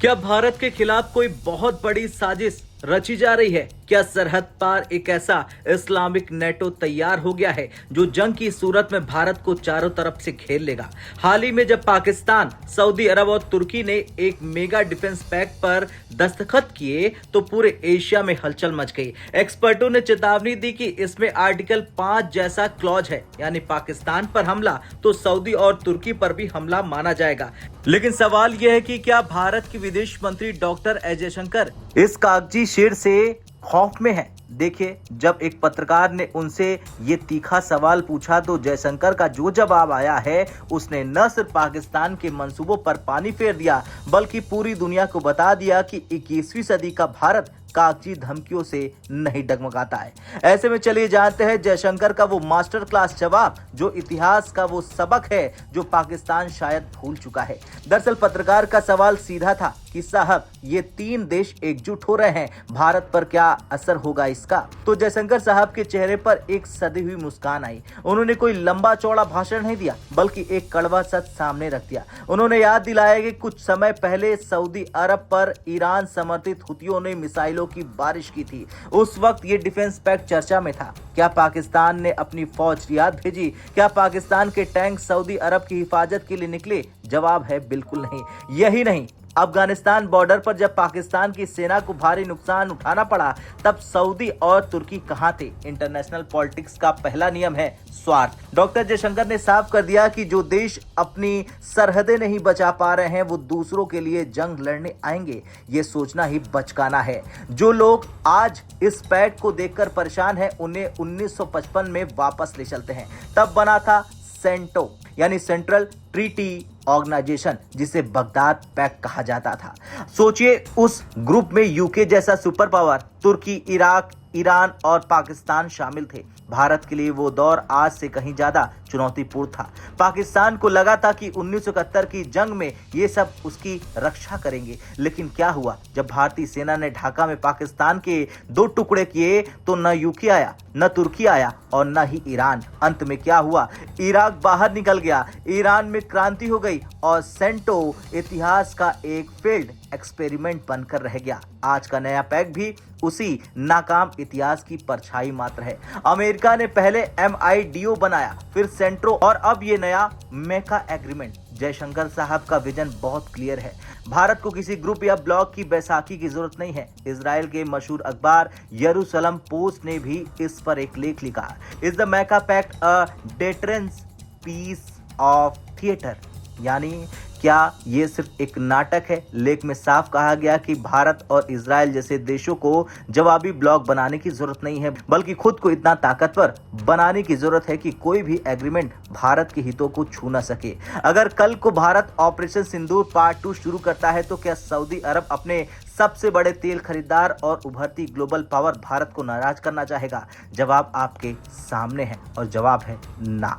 क्या भारत के खिलाफ कोई बहुत बड़ी साजिश रची जा रही है? क्या सरहद पार एक ऐसा इस्लामिक नेटो तैयार हो गया है जो जंग की सूरत में भारत को चारों तरफ से घेर लेगा? हाल ही में जब पाकिस्तान, सऊदी अरब और तुर्की ने एक मेगा डिफेंस पैक्ट पर दस्तखत किए तो पूरे एशिया में हलचल मच गई। एक्सपर्टों ने चेतावनी दी कि इसमें आर्टिकल 5 जैसा क्लॉज है, यानी पाकिस्तान पर हमला तो सऊदी और तुर्की पर भी हमला माना जाएगा। लेकिन सवाल यह है कि क्या भारत के विदेश मंत्री डॉक्टर एस जयशंकर इस कागजी शेर से खौफ में है? देखिए, जब एक पत्रकार ने उनसे ये तीखा सवाल पूछा तो जयशंकर का जो जवाब आया है उसने न सिर्फ पाकिस्तान के मंसूबों पर पानी फेर दिया बल्कि पूरी दुनिया को बता दिया कि 21वीं सदी का भारत कागजी धमकियों से नहीं डगमगाता है। ऐसे में चलिए जानते हैं जयशंकर का वो मास्टर क्लास जवाब, जो इतिहास का वो सबक है जो पाकिस्तान शायद भूल चुका है। दरअसल पत्रकार का सवाल सीधा था कि साहब, ये 3 देश एकजुट हो रहे हैं, भारत पर क्या असर होगा इसका? तो जयशंकर साहब के चेहरे पर एक सदी हुई मुस्कान आई। उन्होंने कोई लंबा चौड़ा भाषण नहीं दिया बल्कि एक कड़वा सच सामने रख दिया। उन्होंने याद दिलाया कि कुछ समय पहले सऊदी अरब पर ईरान समर्थित हुतियों ने मिसाइलों की बारिश की थी। उस वक्त ये डिफेंस पैक्ट चर्चा में था। क्या पाकिस्तान ने अपनी फौज रियाद भेजी? क्या पाकिस्तान के टैंक सऊदी अरब की हिफाजत के लिए निकले? जवाब है बिल्कुल नहीं। यही नहीं, अफगानिस्तान बॉर्डर पर जब पाकिस्तान की सेना को भारी नुकसान उठाना पड़ा तब सऊदी और तुर्की कहां थे? इंटरनेशनल पॉलिटिक्स का पहला नियम है स्वार्थ। डॉक्टर जयशंकर ने साफ कर दिया कि जो देश अपनी सरहदें नहीं बचा पा रहे हैं वो दूसरों के लिए जंग लड़ने आएंगे। ये सोचना ही बचकाना है। जो लोग आज इस पैक्ट को देखकर परेशान हैं उन्हें 1955 में वापस ले चलते हैं। तब बना था सेंटो यानी सेंट्रल ट्रीटी ऑर्गेनाइजेशन, जिसे बगदाद पैक्ट कहा जाता था। सोचिए, उस ग्रुप में यूके जैसा सुपर पावर, तुर्की, इराक, ईरान और पाकिस्तान शामिल थे। भारत के लिए वो दौर आज से कहीं ज्यादा चुनौतीपूर्ण था। पाकिस्तान को लगा था कि 1971 की जंग में ये सब उसकी रक्षा करेंगे, लेकिन क्या हुआ? जब भारतीय सेना ने ढाका में पाकिस्तान के 2 टुकड़े किए तो न यूके आया, न तुर्की आया और न ही ईरान। अंत में क्या हुआ? इराक बाहर निकल गया, ईरान में क्रांति हो गई और सेंटो इतिहास का एक फेल्ड एक्सपेरिमेंट बनकर रह गया। आज का नया पैक्ट भी उसी नाकाम इतिहास की परछाई मात्र है। अमेरिका ने पहले MIDO बनाया, फिर सेंट्रो और अब ये नया मेका एग्रीमेंट। जयशंकर साहब का विजन बहुत क्लियर है। भारत को किसी ग्रुप या ब्लॉक की बैसाखी की जरूरत नहीं है। इजराइल के मशहूर अखबार यरूशलम पोस्ट ने भी इस पर एक लेख लिखा। Is the Mecca pact a deterrence piece of theatre? यानी क्या ये सिर्फ एक नाटक है? लेख में साफ कहा गया कि भारत और इजराइल जैसे देशों को जवाबी ब्लॉक बनाने की जरूरत नहीं है, बल्कि खुद को इतना ताकतवर बनाने की जरूरत है कि कोई भी एग्रीमेंट भारत के हितों को छू न सके। अगर कल को भारत ऑपरेशन सिंदूर पार्ट 2 शुरू करता है तो क्या सऊदी अरब अपने सबसे बड़े तेल खरीदार और उभरती ग्लोबल पावर भारत को नाराज करना चाहेगा? जवाब आपके सामने है और जवाब है ना।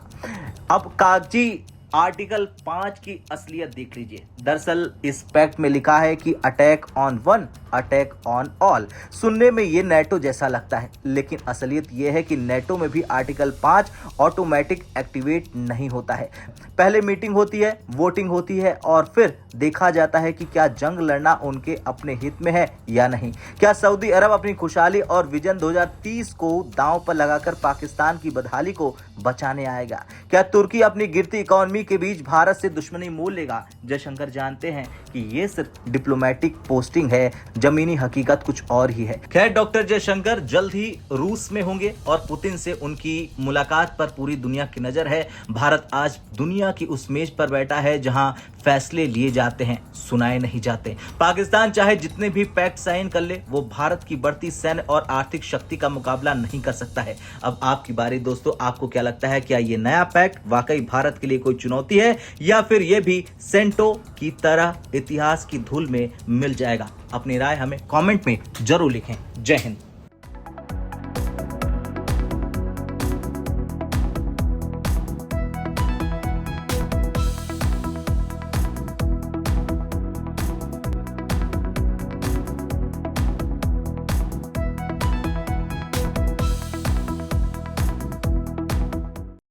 अब कागजी आर्टिकल 5 की असलियत देख लीजिए। दरअसल इस पैक्ट में लिखा है कि attack on one, attack on all. सुनने में ये नेटो जैसा लगता है, लेकिन असलियत ये है कि नेटो में भी आर्टिकल 5 ऑटोमेटिक एक्टिवेट नहीं होता है। पहले मीटिंग होती है, वोटिंग होती है और फिर देखा जाता है कि क्या जंग लड़ना उनके अपने हित में है या नहीं। क्या सऊदी अरब अपनी खुशहाली और विजन 2030 को दांव पर लगाकर पाकिस्तान की बदहाली को बचाने आएगा? क्या तुर्की अपनी गिरती इकोनॉमी के बीच भारत से दुश्मनी मोल लेगा? जयशंकर जानते हैं कि ये सिर्फ डिप्लोमेटिक पोस्टिंग है, जमीनी हकीकत कुछ और ही है। खैर, डॉक्टर जयशंकर जल्द ही रूस में होंगे और पुतिन से उनकी मुलाकात पर पूरी दुनिया की नजर है। भारत आज दुनिया की उस मेज पर बैठा है जहां फैसले लिए जाते हैं, सुनाए नहीं जाते। पाकिस्तान चाहे जितने भी पैक्ट साइन कर ले, वो भारत की बढ़ती सैन्य और आर्थिक शक्ति का मुकाबला नहीं कर सकता है। अब आपकी बारी दोस्तों, आपको क्या लगता है? क्या ये नया पैक्ट वाकई भारत के लिए कोई चुनौती है या फिर ये भी सेंटो की तरह इतिहास की धूल में मिल जाएगा? अपनी राय हमें कमेंट में जरूर लिखें। जय हिंद।